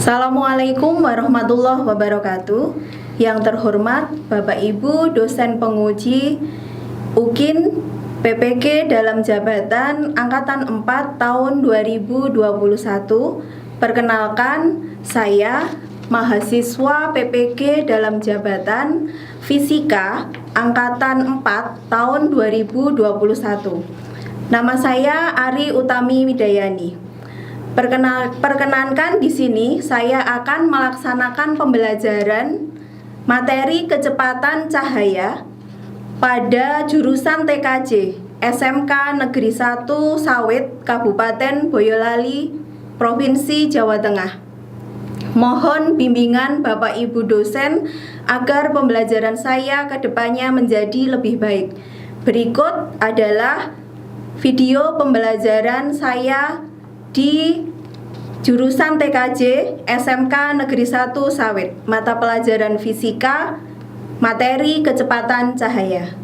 Assalamualaikum warahmatullahi wabarakatuh. Yang terhormat Bapak Ibu dosen penguji UKIN PPK dalam jabatan Angkatan 4 tahun 2021. Perkenalkan, saya mahasiswa PPK dalam jabatan Fisika Angkatan 4 tahun 2021. Nama saya Ari Utami Widayani. Perkenankan di sini saya akan melaksanakan pembelajaran materi kecepatan cahaya pada jurusan TKJ SMK Negeri 1 Sawit, Kabupaten Boyolali, Provinsi Jawa Tengah. Mohon bimbingan Bapak Ibu dosen agar pembelajaran saya ke depannya menjadi lebih baik. Berikut adalah video pembelajaran saya di jurusan TKJ SMK Negeri 1 Sawit, mata pelajaran fisika, materi kecepatan cahaya.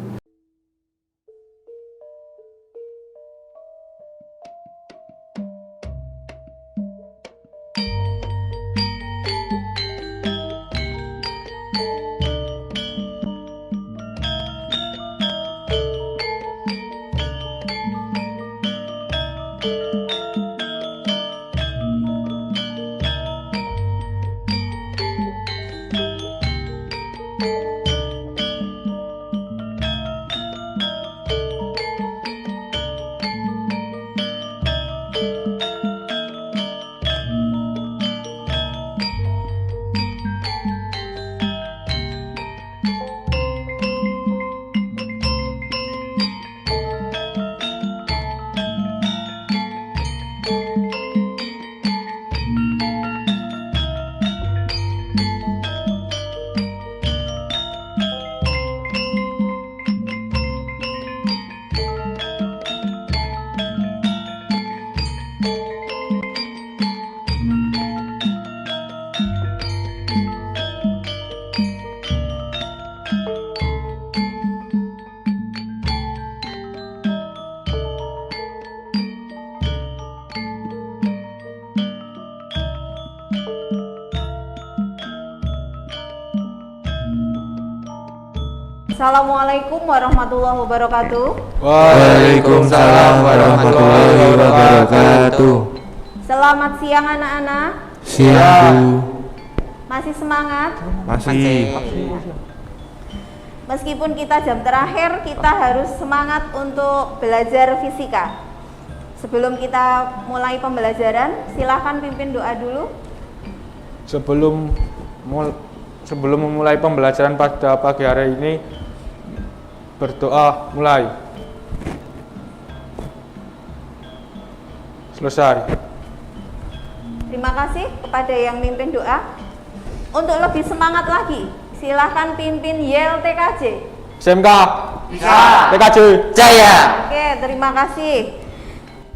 Assalamualaikum warahmatullahi wabarakatuh. Waalaikumsalam warahmatullahi wabarakatuh. Selamat siang anak-anak. Siang. Masih semangat? Masih. Meskipun kita jam terakhir, kita harus semangat untuk belajar fisika. Sebelum kita mulai pembelajaran, silahkan pimpin doa dulu. Sebelum memulai pembelajaran pada pagi hari ini, berdoa mulai. Selesai. Terima kasih kepada yang mimpin doa. Untuk lebih semangat lagi, silahkan pimpin YEL TKJ. SMK Bisa. TKJ Jaya. Oke, terima kasih.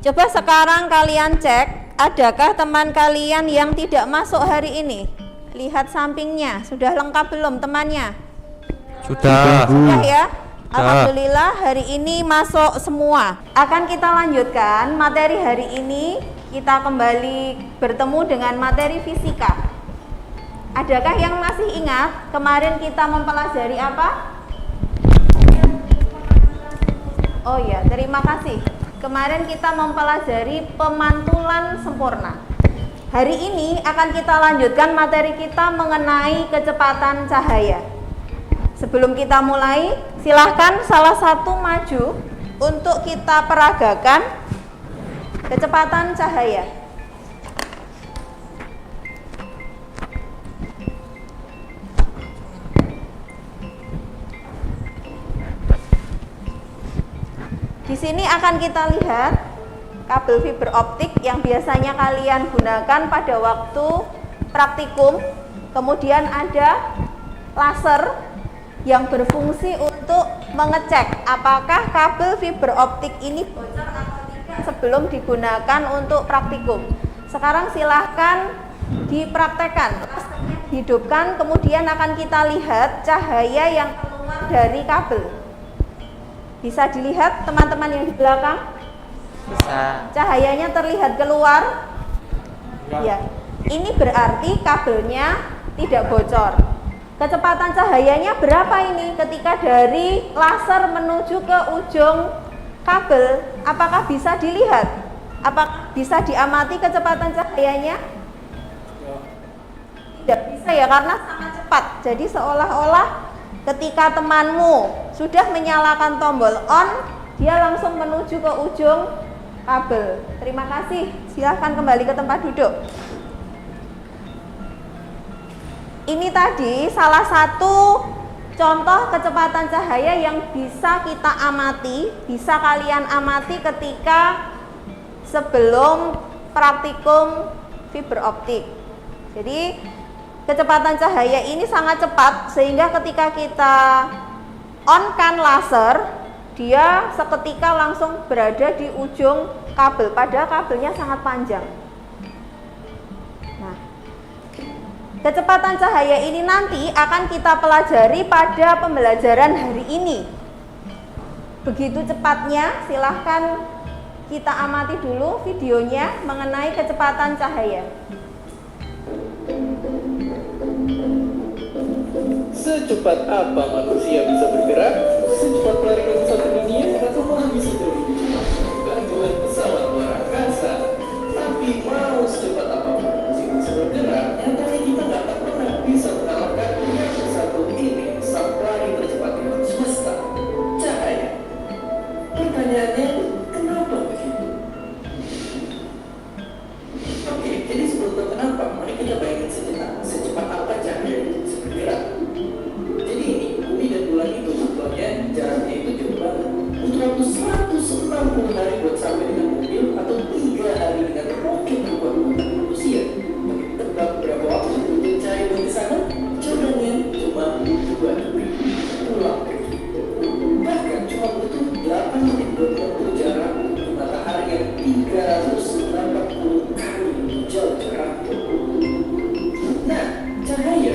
Coba sekarang kalian cek, adakah teman kalian yang tidak masuk hari ini? Lihat sampingnya, sudah lengkap belum temannya? Sudah. Sudah ya? Alhamdulillah hari ini masuk semua. Akan kita lanjutkan materi hari ini. Kita kembali bertemu dengan materi fisika. Adakah yang masih ingat kemarin kita mempelajari apa? Oh iya, terima kasih. Kemarin kita mempelajari pemantulan sempurna. Hari ini akan kita lanjutkan materi kita mengenai kecepatan cahaya. Sebelum kita mulai, silahkan salah satu maju untuk kita peragakan kecepatan cahaya. Di sini akan kita lihat kabel fiber optik yang biasanya kalian gunakan pada waktu praktikum. Kemudian ada laser yang berfungsi untuk mengecek apakah kabel fiber optik ini bocor atau tidak sebelum digunakan untuk praktikum. Sekarang silahkan dipraktekkan, hidupkan, kemudian akan kita lihat cahaya yang keluar dari kabel. Bisa dilihat teman-teman yang di belakang? Bisa. Cahayanya terlihat keluar? Ya. Ini berarti kabelnya tidak bocor. Kecepatan cahayanya berapa ini ketika dari laser menuju ke ujung kabel? Apakah bisa dilihat? Apakah bisa diamati kecepatan cahayanya? Tidak bisa ya, karena sangat cepat. Jadi seolah-olah ketika temanmu sudah menyalakan tombol on, dia langsung menuju ke ujung kabel. Terima kasih. Silahkan kembali ke tempat duduk. Ini tadi salah satu contoh kecepatan cahaya yang bisa kita amati, bisa kalian amati ketika sebelum praktikum fiber optik. Jadi kecepatan cahaya ini sangat cepat sehingga ketika kita on-kan laser, dia seketika langsung berada di ujung kabel, padahal kabelnya sangat panjang. Nah, kecepatan cahaya ini nanti akan kita pelajari pada pembelajaran hari ini. Begitu cepatnya, silahkan kita amati dulu videonya mengenai kecepatan cahaya. Secepat apa manusia bisa bergerak? Secepat pelarian satu dunia atau menghabisi seluruh dunia? Gangguan pesawat luar angkasa. Tapi mau secepat apapun masih bisa bergerak, nyatanya kita nggak akan pernah bisa mengalahkan yang satu ini, sang pelari tercepat di alam semesta, cahaya. Pertanyaannya, kenapa begitu? Oke, jadi sebelum tahu kenapa, mari kita bayangin sejenak, secepat apa cahaya itu bisa bergerak. Jadi ini, bumi dan bulan itu sebetulnya jaraknya itu jauh banget. Butuh waktu 160 hari buat sampai dengan mobil atau 3 hari dengan roket berbuat buatan manusia. Tapi tebak berapa waktu untuk cahaya buat ke sana? Jawabannya cuma 2 detik. Pulang pergi. Bahkan cuma butuh 8 menit buat menempuh jarak ke matahari yang 380 kali lebih jauh jaraknya. Nah, cahaya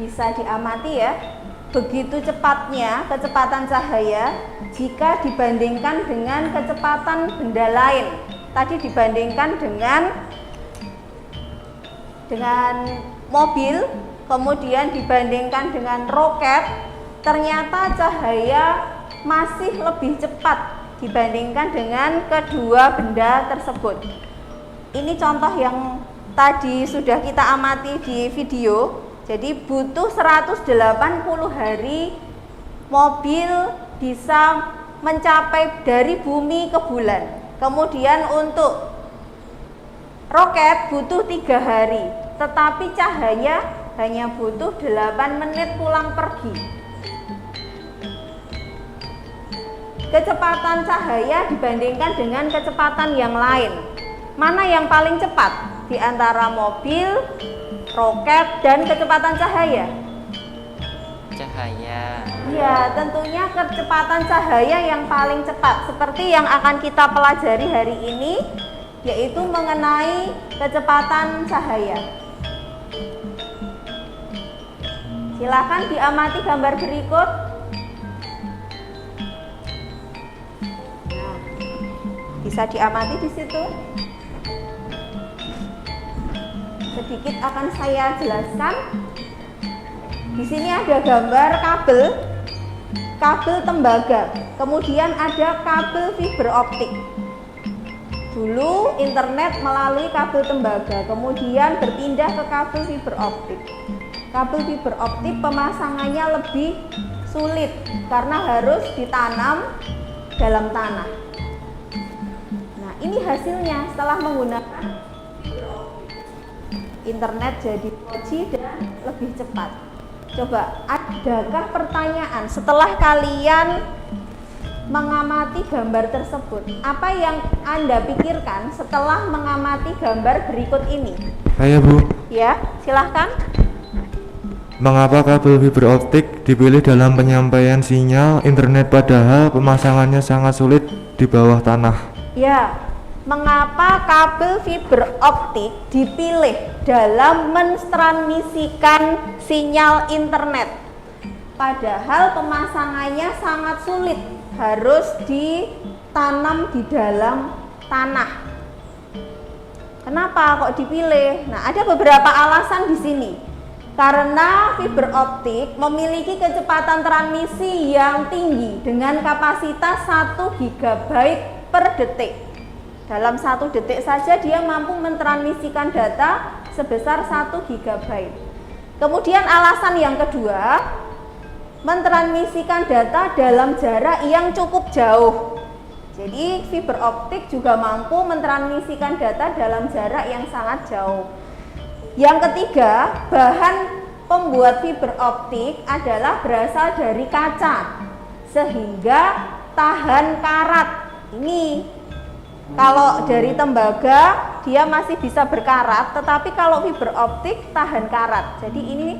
bisa diamati ya, begitu cepatnya kecepatan cahaya jika dibandingkan dengan kecepatan benda lain. Tadi dibandingkan dengan mobil, kemudian dibandingkan dengan roket, ternyata cahaya masih lebih cepat dibandingkan dengan kedua benda tersebut. Ini contoh yang tadi sudah kita amati di video. Jadi butuh 180 hari mobil bisa mencapai dari bumi ke bulan. Kemudian untuk roket butuh 3 hari, tetapi cahaya hanya butuh 8 menit pulang pergi. Kecepatan cahaya dibandingkan dengan kecepatan yang lain, mana yang paling cepat di antara mobil, roket, dan kecepatan cahaya? Cahaya. Ya, tentunya kecepatan cahaya yang paling cepat, seperti yang akan kita pelajari hari ini, yaitu mengenai kecepatan cahaya. Silakan diamati gambar berikut. Nah, bisa diamati di situ. Sedikit akan saya jelaskan. Di sini ada gambar kabel tembaga, kemudian ada kabel fiber optik. Dulu internet melalui kabel tembaga, kemudian berpindah ke kabel fiber optik. Kabel fiber optik pemasangannya lebih sulit karena harus ditanam dalam tanah. Nah, ini hasilnya setelah menggunakan internet jadi 4G dan lebih cepat. Coba, adakah pertanyaan setelah kalian mengamati gambar tersebut? Apa yang Anda pikirkan setelah mengamati gambar berikut ini? Saya Bu, Ya, silahkan. mengapa kabel fiber optik dipilih dalam penyampaian sinyal internet padahal pemasangannya sangat sulit di bawah tanah? Ya, mengapa kabel fiber optik dipilih dalam mentransmisikan sinyal internet? Padahal pemasangannya sangat sulit, harus ditanam di dalam tanah. Kenapa kok dipilih? Nah, ada beberapa alasan di sini. Karena fiber optik memiliki kecepatan transmisi yang tinggi dengan kapasitas 1 GB per detik. Dalam 1 detik saja dia mampu mentransmisikan data sebesar 1 GB. Kemudian alasan yang kedua, mentransmisikan data dalam jarak yang cukup jauh. Jadi fiber optik juga mampu mentransmisikan data dalam jarak yang sangat jauh. Yang ketiga, bahan pembuat fiber optik adalah berasal dari kaca sehingga tahan karat. Ini kalau dari tembaga dia masih bisa berkarat, tetapi kalau fiber optik tahan karat. Jadi ini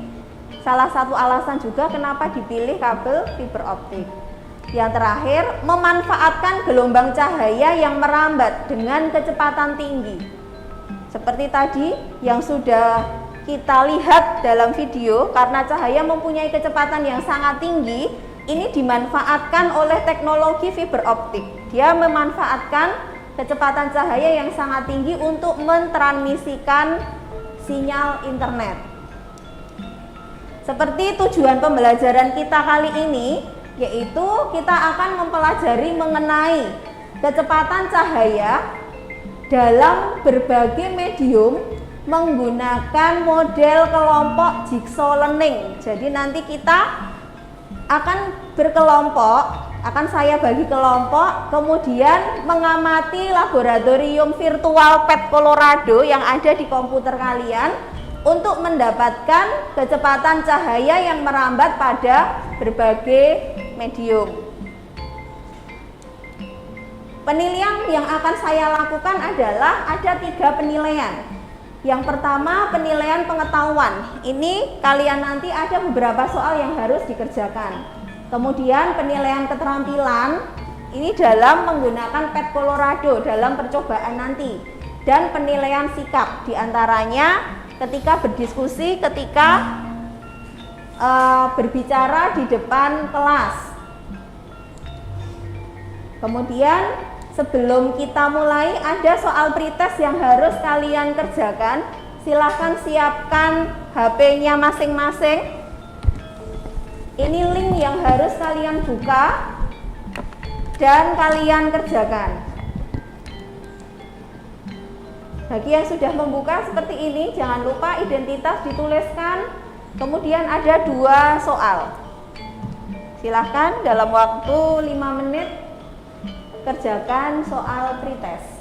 salah satu alasan juga kenapa dipilih kabel fiber optik. Yang terakhir, memanfaatkan gelombang cahaya yang merambat dengan kecepatan tinggi. Seperti tadi yang sudah kita lihat dalam video, karena cahaya mempunyai kecepatan yang sangat tinggi, ini dimanfaatkan oleh teknologi fiber optik. Dia memanfaatkan kecepatan cahaya yang sangat tinggi untuk mentransmisikan sinyal internet. Seperti tujuan pembelajaran kita kali ini, yaitu kita akan mempelajari mengenai kecepatan cahaya dalam berbagai medium menggunakan model kelompok jigsaw learning. Jadi nanti kita akan berkelompok, akan saya bagi kelompok, kemudian mengamati laboratorium virtual PET Colorado yang ada di komputer kalian untuk mendapatkan kecepatan cahaya yang merambat pada berbagai medium. Penilaian yang akan saya lakukan adalah ada 3 penilaian. Yang pertama, penilaian pengetahuan. Ini kalian nanti ada beberapa soal yang harus dikerjakan. Kemudian penilaian keterampilan, ini dalam menggunakan PET Colorado dalam percobaan nanti. Dan penilaian sikap, diantaranya ketika berdiskusi, ketika berbicara di depan kelas. Kemudian sebelum kita mulai ada soal pretest yang harus kalian kerjakan. Silahkan siapkan HP-nya masing-masing. Ini link yang harus kalian buka dan kalian kerjakan. Bagi yang sudah membuka seperti ini, jangan lupa identitas dituliskan. Kemudian ada 2 soal. Silahkan dalam waktu 5 menit kerjakan soal pretest.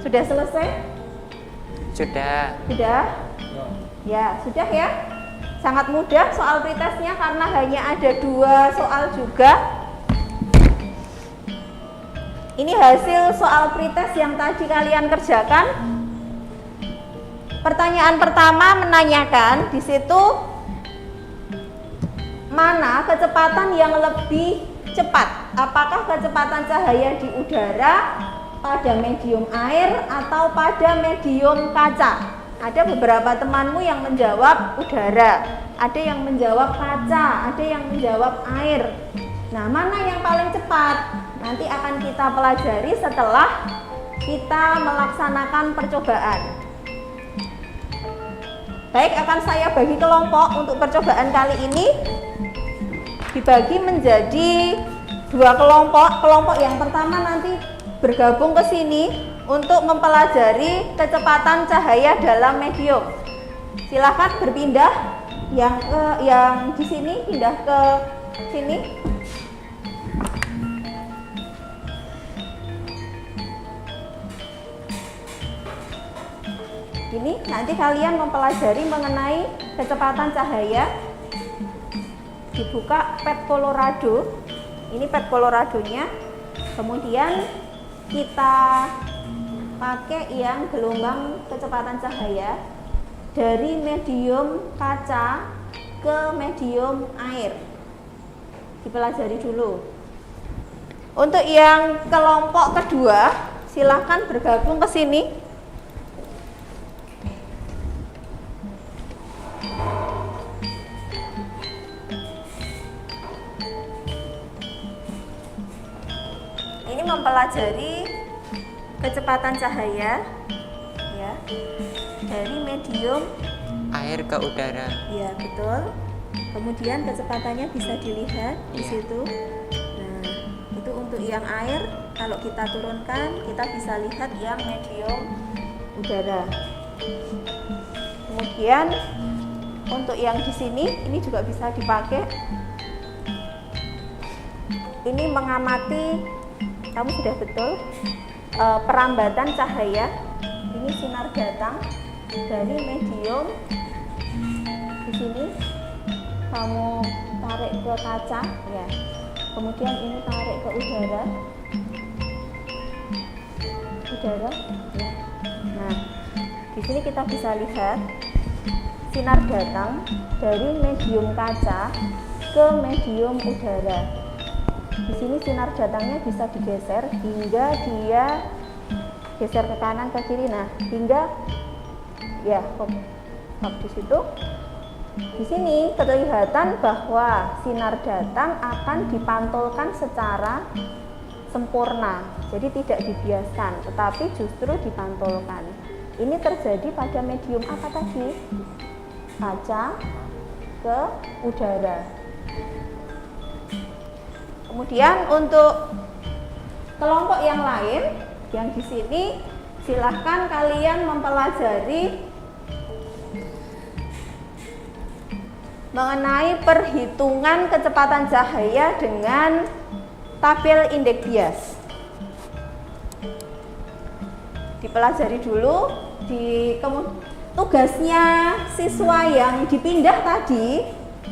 Sudah selesai? Sudah. Sudah? Ya, sudah ya. Sangat mudah soal pretestnya karena hanya ada 2 soal juga. Ini hasil soal pretest yang tadi kalian kerjakan. Pertanyaan pertama menanyakan di situ mana kecepatan yang lebih cepat? Apakah kecepatan cahaya di udara, pada medium air, atau pada medium kaca? Ada beberapa temanmu yang menjawab udara, ada yang menjawab kaca, ada yang menjawab air. Nah, mana yang paling cepat? Nanti akan kita pelajari setelah kita melaksanakan percobaan. Baik, akan saya bagi kelompok untuk percobaan kali ini. Dibagi menjadi 2 kelompok. Kelompok yang pertama nanti bergabung ke sini untuk mempelajari kecepatan cahaya dalam medium. Silahkan berpindah, yang di sini pindah ke sini. Ini nanti kalian mempelajari mengenai kecepatan cahaya. Dibuka PET Colorado. Ini PET Colorado-nya. Kemudian kita pakai yang gelombang kecepatan cahaya dari medium kaca ke medium air. Dipelajari dulu. Untuk yang kelompok kedua, silahkan bergabung ke sini. ini mempelajari kecepatan cahaya ya dari medium air ke udara. ya betul. Kemudian kecepatannya bisa dilihat di Iya. situ. Nah, itu untuk yang air kalau kita turunkan kita bisa lihat yang medium udara. Kemudian untuk yang di sini ini juga bisa dipakai. Ini mengamati, kamu sudah betul, perambatan cahaya. Ini sinar datang dari medium di sini. Kamu tarik ke kaca, ya. Kemudian ini tarik ke udara. Ya. Nah, di sini kita bisa lihat sinar datang dari medium kaca ke medium udara. Di sini sinar datangnya bisa digeser hingga dia geser ke kanan ke kiri. Nah, hingga ya hop di situ. Di sini kelihatan bahwa sinar datang akan dipantulkan secara sempurna. Jadi tidak dibiaskan, tetapi justru dipantulkan. Ini terjadi pada medium apa tadi? Kaca ke udara. Kemudian untuk kelompok yang lain, yang di sini silahkan kalian mempelajari mengenai perhitungan kecepatan cahaya dengan tabel indeks bias. Dipelajari dulu di tugasnya siswa yang dipindah tadi.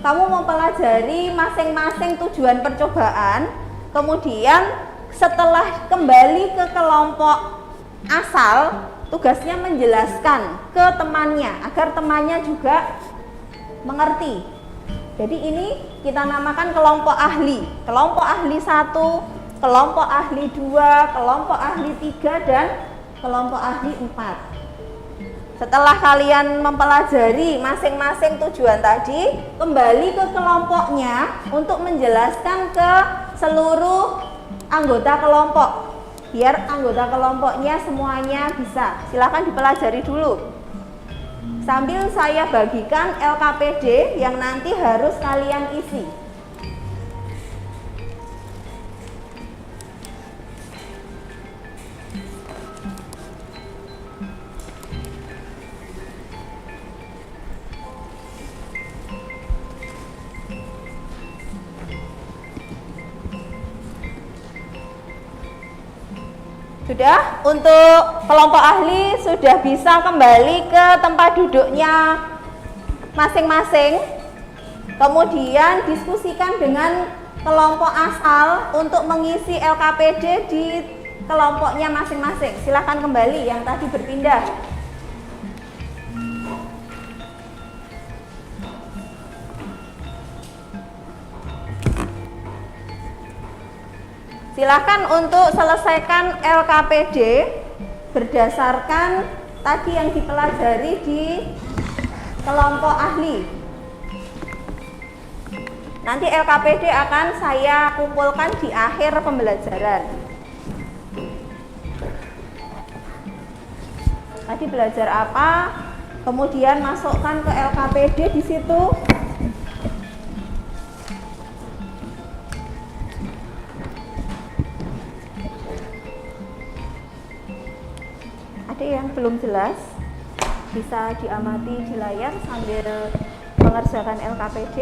Kamu mempelajari masing-masing tujuan percobaan, kemudian setelah kembali ke kelompok asal, tugasnya menjelaskan ke temannya agar temannya juga mengerti. Jadi ini kita namakan kelompok ahli. Kelompok ahli 1, kelompok ahli 2, kelompok ahli 3, dan kelompok ahli 4. Setelah kalian mempelajari masing-masing tujuan tadi, kembali ke kelompoknya untuk menjelaskan ke seluruh anggota kelompok. Biar anggota kelompoknya semuanya bisa. Silakan dipelajari dulu. Sambil saya bagikan LKPD yang nanti harus kalian isi. Sudah, untuk kelompok ahli sudah bisa kembali ke tempat duduknya masing-masing. Kemudian diskusikan dengan kelompok asal untuk mengisi LKPD di kelompoknya masing-masing. Silahkan kembali yang tadi berpindah. Silakan untuk selesaikan LKPD berdasarkan tadi yang dipelajari di kelompok ahli. Nanti LKPD akan saya kumpulkan di akhir pembelajaran. Tadi belajar apa? Kemudian masukkan ke LKPD di situ. Yang belum jelas bisa diamati di layar sambil mengerjakan LKPD.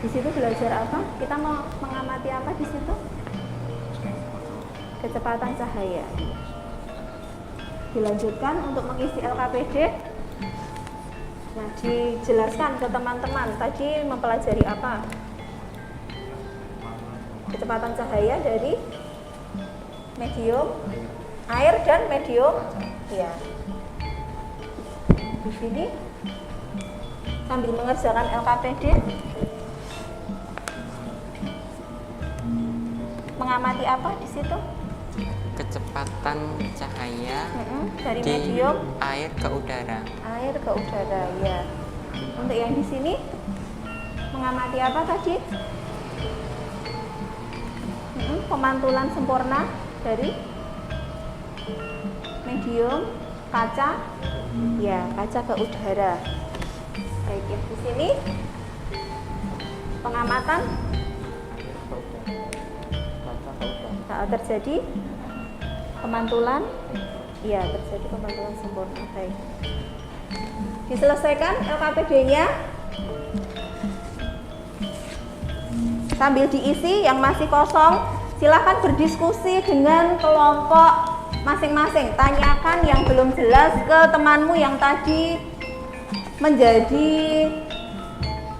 Di situ belajar apa? Kita mau mengamati apa di situ? Kecepatan cahaya. Dilanjutkan untuk mengisi LKPD. Nah, dijelaskan ke teman-teman tadi mempelajari apa? Kecepatan cahaya dari medium air dan medium ya. Di sini sambil mengerjakan LKPD mengamati apa di situ? Kecepatan cahaya Dari di medium air ke udara. air ke udara ya. Untuk yang di sini mengamati apa tadi? pemantulan sempurna dari medium kaca, ya kaca ke udara. Baik ya, di sini pengamatan saat terjadi pemantulan, ya terjadi pemantulan sempurna. Baik, diselesaikan LKPD-nya. Sambil diisi yang masih kosong, silahkan berdiskusi dengan kelompok masing-masing. Tanyakan yang belum jelas ke temanmu yang tadi menjadi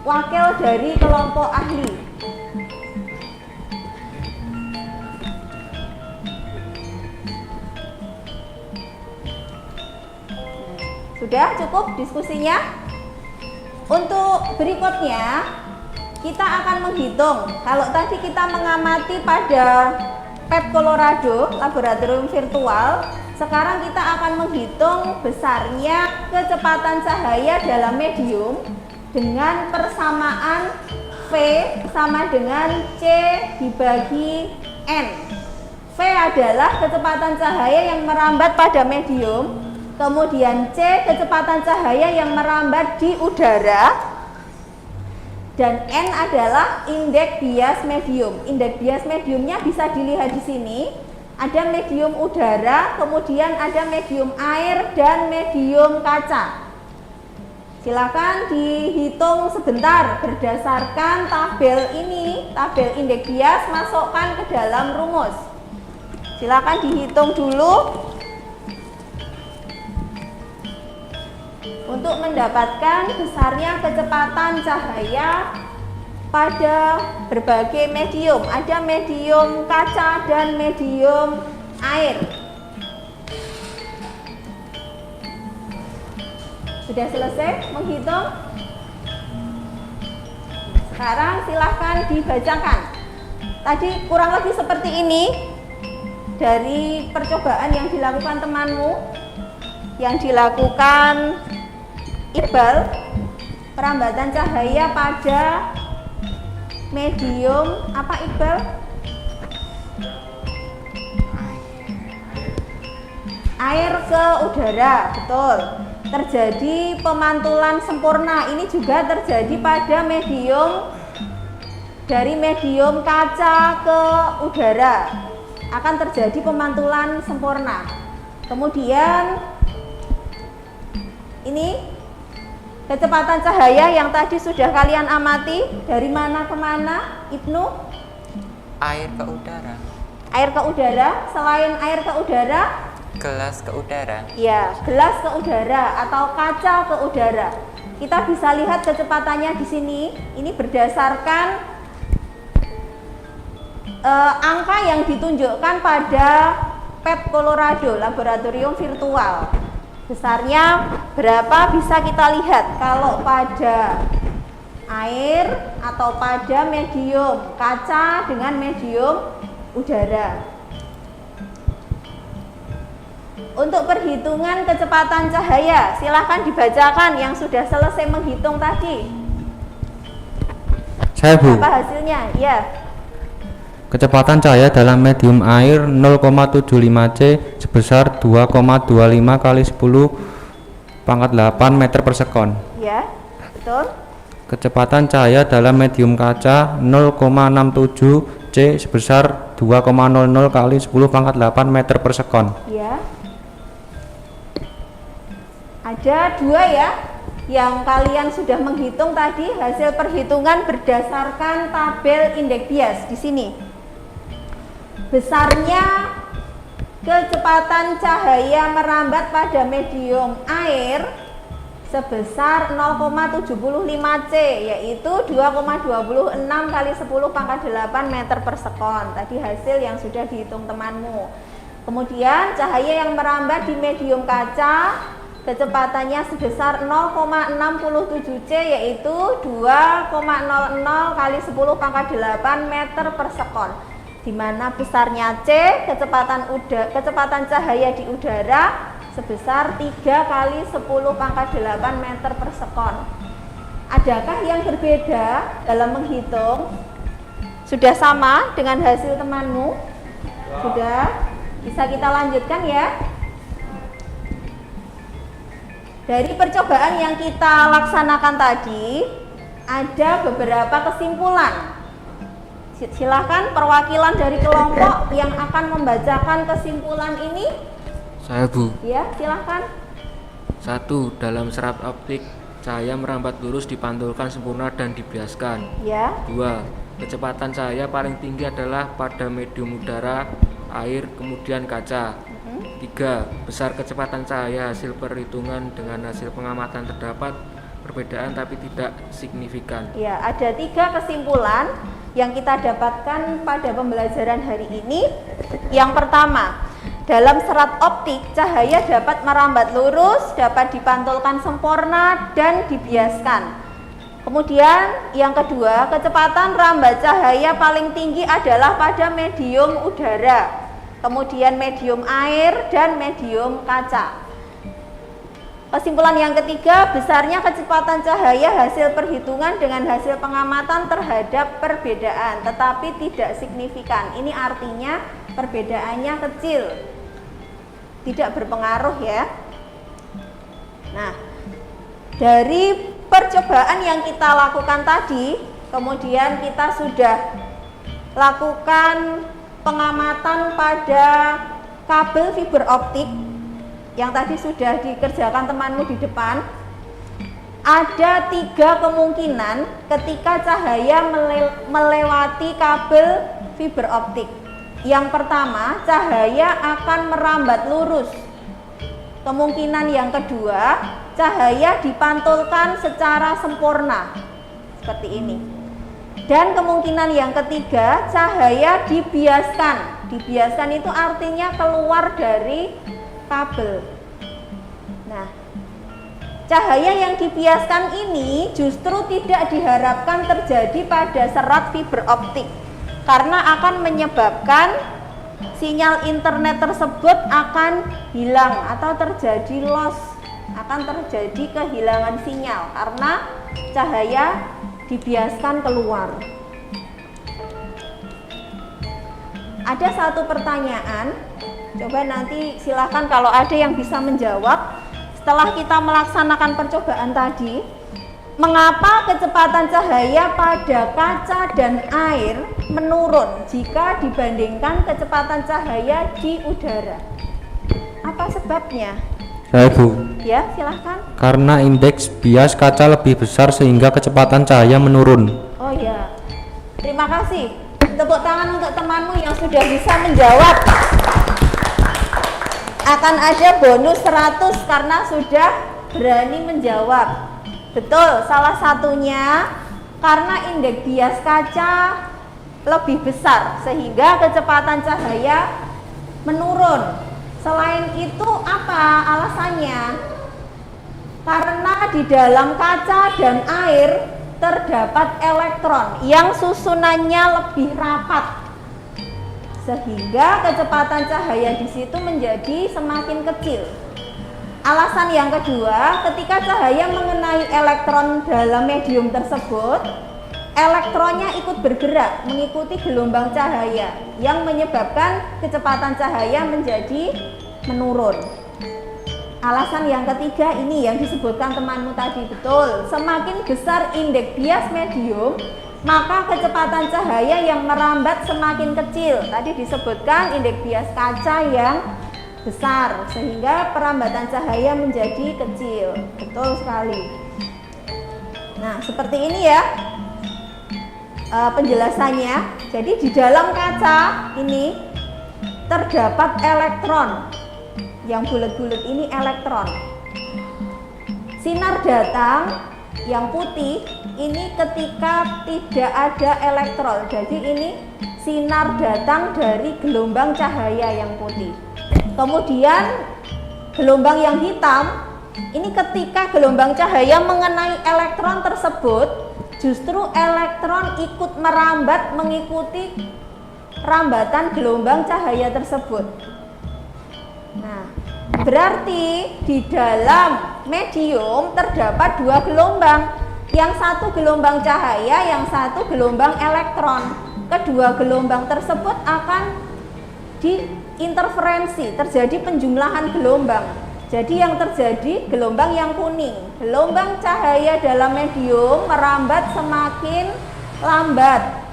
wakil dari kelompok ahli. Sudah cukup diskusinya? Untuk berikutnya kita akan menghitung. Kalau tadi kita mengamati pada PET Colorado, laboratorium virtual, sekarang kita akan menghitung besarnya kecepatan cahaya dalam medium dengan persamaan V sama dengan C dibagi N. V adalah kecepatan cahaya yang merambat pada medium, kemudian C kecepatan cahaya yang merambat di udara, dan N adalah indeks bias medium. Indeks bias mediumnya bisa dilihat di sini. Ada medium udara, kemudian ada medium air dan medium kaca. Silakan dihitung sebentar berdasarkan tabel ini, tabel indeks bias, masukkan ke dalam rumus. Silakan dihitung dulu untuk mendapatkan besarnya kecepatan cahaya pada berbagai medium. Ada medium kaca dan medium air. Sudah selesai menghitung? Sekarang silahkan dibacakan. Tadi kurang lebih seperti ini dari percobaan yang dilakukan temanmu, yang dilakukan Iqbal, perambatan cahaya pada medium apa Iqbal? Air ke udara, betul. Terjadi pemantulan sempurna. Ini juga terjadi pada medium, dari medium kaca ke udara akan terjadi pemantulan sempurna. Kemudian ini kecepatan cahaya yang tadi sudah kalian amati, dari mana ke mana, Ibnu? Air ke udara. Air ke udara. Selain air ke udara, Gelas ke udara. ya gelas ke udara atau kaca ke udara. Kita bisa lihat kecepatannya di sini. Ini berdasarkan angka yang ditunjukkan pada PET Colorado, laboratorium virtual. Besarnya berapa bisa kita lihat kalau pada air atau pada medium kaca dengan medium udara. Untuk perhitungan kecepatan cahaya, silahkan dibacakan yang sudah selesai menghitung tadi. Saya Bu, Apa hasilnya? Ya, kecepatan cahaya dalam medium air 0,75 C sebesar 2,25 kali 10 pangkat 8 meter per sekon. ya, betul. Kecepatan cahaya dalam medium kaca 0,67 C sebesar 2,00 kali 10 pangkat 8 meter per sekon. Ya. Ada dua ya yang kalian sudah menghitung tadi, hasil perhitungan berdasarkan tabel indeks bias di sini. Besarnya kecepatan cahaya merambat pada medium air sebesar 0,75 C, yaitu 2,26 kali 10 pangkat 8 meter per sekon. Tadi hasil yang sudah dihitung temanmu. Kemudian cahaya yang merambat di medium kaca kecepatannya sebesar 0,67 C, yaitu 2,00 kali 10 pangkat 8 meter per sekon. Di mana besarnya C, kecepatan cahaya di udara sebesar 3 kali 10 pangkat 8 meter per sekon. Adakah yang berbeda dalam menghitung? Sudah sama dengan hasil temanmu? Sudah? Bisa kita lanjutkan ya? Dari percobaan yang kita laksanakan tadi, ada beberapa kesimpulan. Silahkan perwakilan dari kelompok yang akan membacakan kesimpulan ini. Saya, Bu. Ya, silahkan. 1. Dalam serat optik, cahaya merambat lurus, dipantulkan sempurna dan dibiaskan. Ya. 2. Kecepatan cahaya paling tinggi adalah pada medium udara, air, kemudian kaca. 3. Besar kecepatan cahaya hasil perhitungan dengan hasil pengamatan terdapat perbedaan tapi tidak signifikan. Ya, ada 3 kesimpulan yang kita dapatkan pada pembelajaran hari ini. Yang pertama, dalam serat optik, cahaya dapat merambat lurus, dapat dipantulkan sempurna, dan dibiaskan. Kemudian yang kedua, kecepatan rambat cahaya paling tinggi adalah pada medium udara, kemudian medium air, dan medium kaca. Kesimpulan yang ketiga, besarnya kecepatan cahaya hasil perhitungan dengan hasil pengamatan terhadap perbedaan, tetapi tidak signifikan. Ini artinya perbedaannya kecil, tidak berpengaruh ya. Nah, dari percobaan yang kita lakukan tadi, kemudian kita sudah lakukan pengamatan pada kabel fiber optik yang tadi sudah dikerjakan temanmu di depan. Ada 3 kemungkinan ketika cahaya melewati kabel fiber optik. Yang pertama, cahaya akan merambat lurus. Kemungkinan yang kedua, cahaya dipantulkan secara sempurna seperti ini. Dan kemungkinan yang ketiga, cahaya dibiaskan. Dibiaskan itu artinya keluar dari kabel. Nah, cahaya yang dibiaskan ini justru tidak diharapkan terjadi pada serat fiber optik karena akan menyebabkan sinyal internet tersebut akan hilang atau terjadi loss, akan terjadi kehilangan sinyal karena cahaya dibiaskan keluar. Ada satu pertanyaan, coba nanti silakan kalau ada yang bisa menjawab setelah kita melaksanakan percobaan tadi. Mengapa kecepatan cahaya pada kaca dan air menurun jika dibandingkan kecepatan cahaya di udara? Apa sebabnya? Saya, Bu. Ya, silahkan. Karena indeks bias kaca lebih besar sehingga kecepatan cahaya menurun. Oh ya, terima kasih. Tepuk tangan untuk temanmu yang sudah bisa menjawab. Akan ada bonus 100 karena sudah berani menjawab. Betul, salah satunya karena indeks bias kaca lebih besar sehingga kecepatan cahaya menurun. Selain itu apa alasannya? Karena di dalam kaca dan air terdapat elektron yang susunannya lebih rapat sehingga kecepatan cahaya di situ menjadi semakin kecil. Alasan yang kedua, ketika cahaya mengenai elektron dalam medium tersebut, elektronnya ikut bergerak mengikuti gelombang cahaya yang menyebabkan kecepatan cahaya menjadi menurun. Alasan yang ketiga ini yang disebutkan temanmu tadi, betul. Semakin besar indeks bias medium, maka kecepatan cahaya yang merambat semakin kecil. Tadi disebutkan indeks bias kaca yang besar sehingga perambatan cahaya menjadi kecil. Betul sekali. Nah, seperti ini ya penjelasannya. Jadi di dalam kaca ini terdapat elektron. Yang bulat-bulat ini elektron. Sinar datang yang putih ini ketika tidak ada elektron. Jadi ini sinar datang dari gelombang cahaya yang putih. Kemudian gelombang yang hitam ini ketika gelombang cahaya mengenai elektron tersebut, justru elektron ikut merambat mengikuti rambatan gelombang cahaya tersebut. Nah, berarti di dalam medium terdapat 2 gelombang, yang satu gelombang cahaya, yang satu gelombang elektron. kedua gelombang tersebut akan diinterferensi, terjadi penjumlahan gelombang. Jadi yang terjadi gelombang yang kuning, gelombang cahaya dalam medium merambat semakin lambat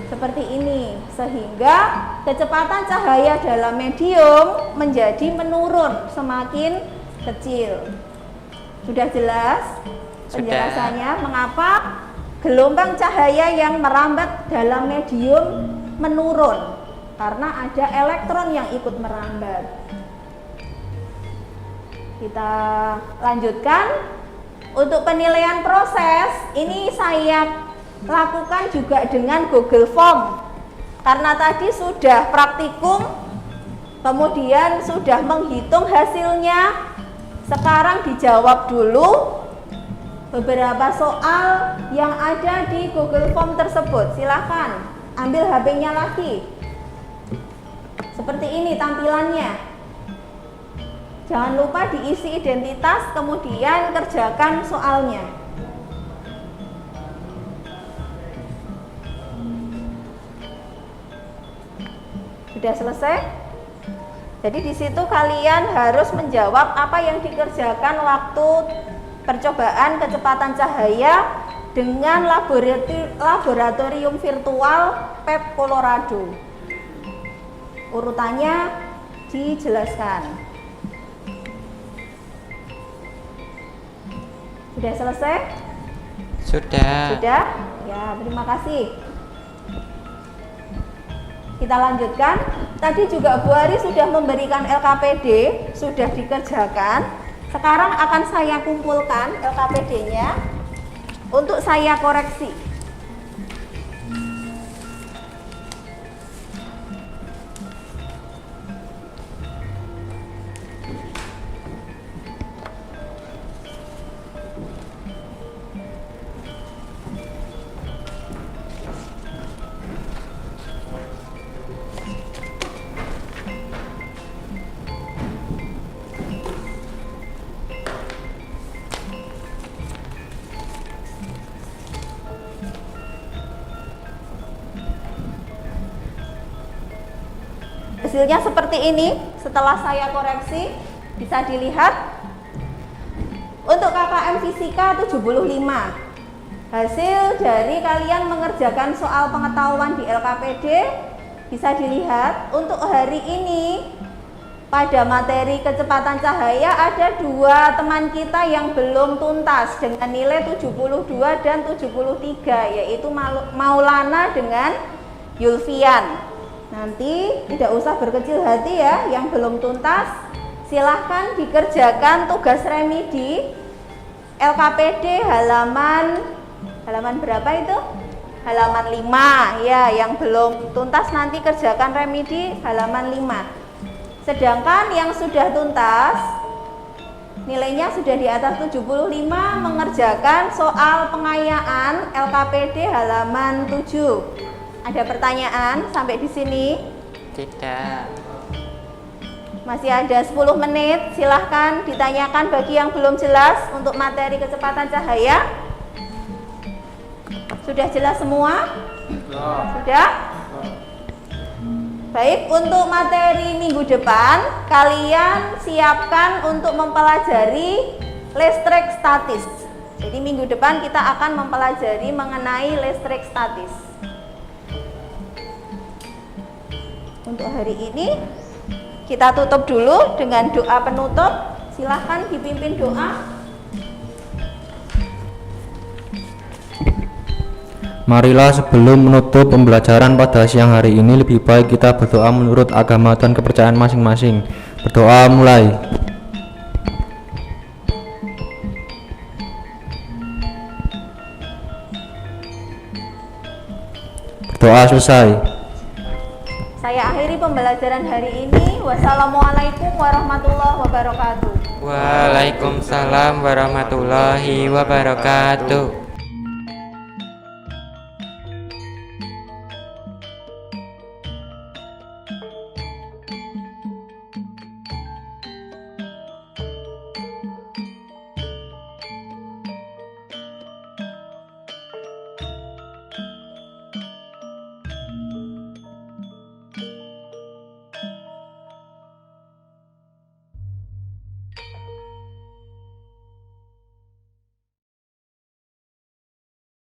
seperti ini, sehingga kecepatan cahaya dalam medium menjadi menurun semakin kecil. Sudah jelas penjelasannya mengapa gelombang cahaya yang merambat dalam medium menurun? Karena ada elektron yang ikut merambat. Kita lanjutkan. Untuk penilaian proses ini saya lakukan juga dengan Google Form, karena tadi sudah praktikum, kemudian sudah menghitung hasilnya. Sekarang dijawab dulu beberapa soal yang ada di Google Form tersebut. Silahkan ambil HP-nya lagi. Seperti ini tampilannya. Jangan lupa diisi identitas, kemudian kerjakan soalnya. Sudah selesai? Jadi di situ kalian harus menjawab apa yang dikerjakan waktu percobaan kecepatan cahaya dengan laboratorium virtual PEP Colorado. Urutannya dijelaskan. Sudah selesai? Sudah. Sudah? Ya, terima kasih. Kita lanjutkan. Tadi juga Bu Ari sudah memberikan LKPD, sudah dikerjakan. Sekarang akan saya kumpulkan LKPD-nya untuk saya koreksi. Hasilnya seperti ini. Setelah saya koreksi, bisa dilihat untuk KKM Fisika 75. Hasil dari kalian mengerjakan soal pengetahuan di LKPD bisa dilihat. Untuk hari ini pada materi kecepatan cahaya ada dua teman kita yang belum tuntas dengan nilai 72 dan 73, yaitu Maulana dengan Yulfian. Nanti tidak usah berkecil hati ya, yang belum tuntas silahkan dikerjakan tugas remedi LKPD halaman berapa itu? Halaman 5 ya, yang belum tuntas nanti kerjakan remedi halaman 5. Sedangkan yang sudah tuntas nilainya sudah di atas 75 mengerjakan soal pengayaan LKPD halaman 7. Ada pertanyaan sampai di sini? Tidak. Masih ada 10 menit, silahkan ditanyakan bagi yang belum jelas untuk materi kecepatan cahaya. Sudah jelas semua? Sudah? Baik, untuk materi minggu depan kalian siapkan untuk mempelajari listrik statis. Jadi minggu depan kita akan mempelajari mengenai listrik statis. Untuk hari ini kita tutup dulu dengan doa penutup. Silahkan dipimpin doa. Marilah sebelum menutup pembelajaran pada siang hari ini lebih baik kita berdoa menurut agama dan kepercayaan masing-masing. Berdoa mulai. Berdoa selesai. Saya akhiri pembelajaran hari ini. Wassalamualaikum warahmatullahi wabarakatuh. Waalaikumsalam warahmatullahi wabarakatuh.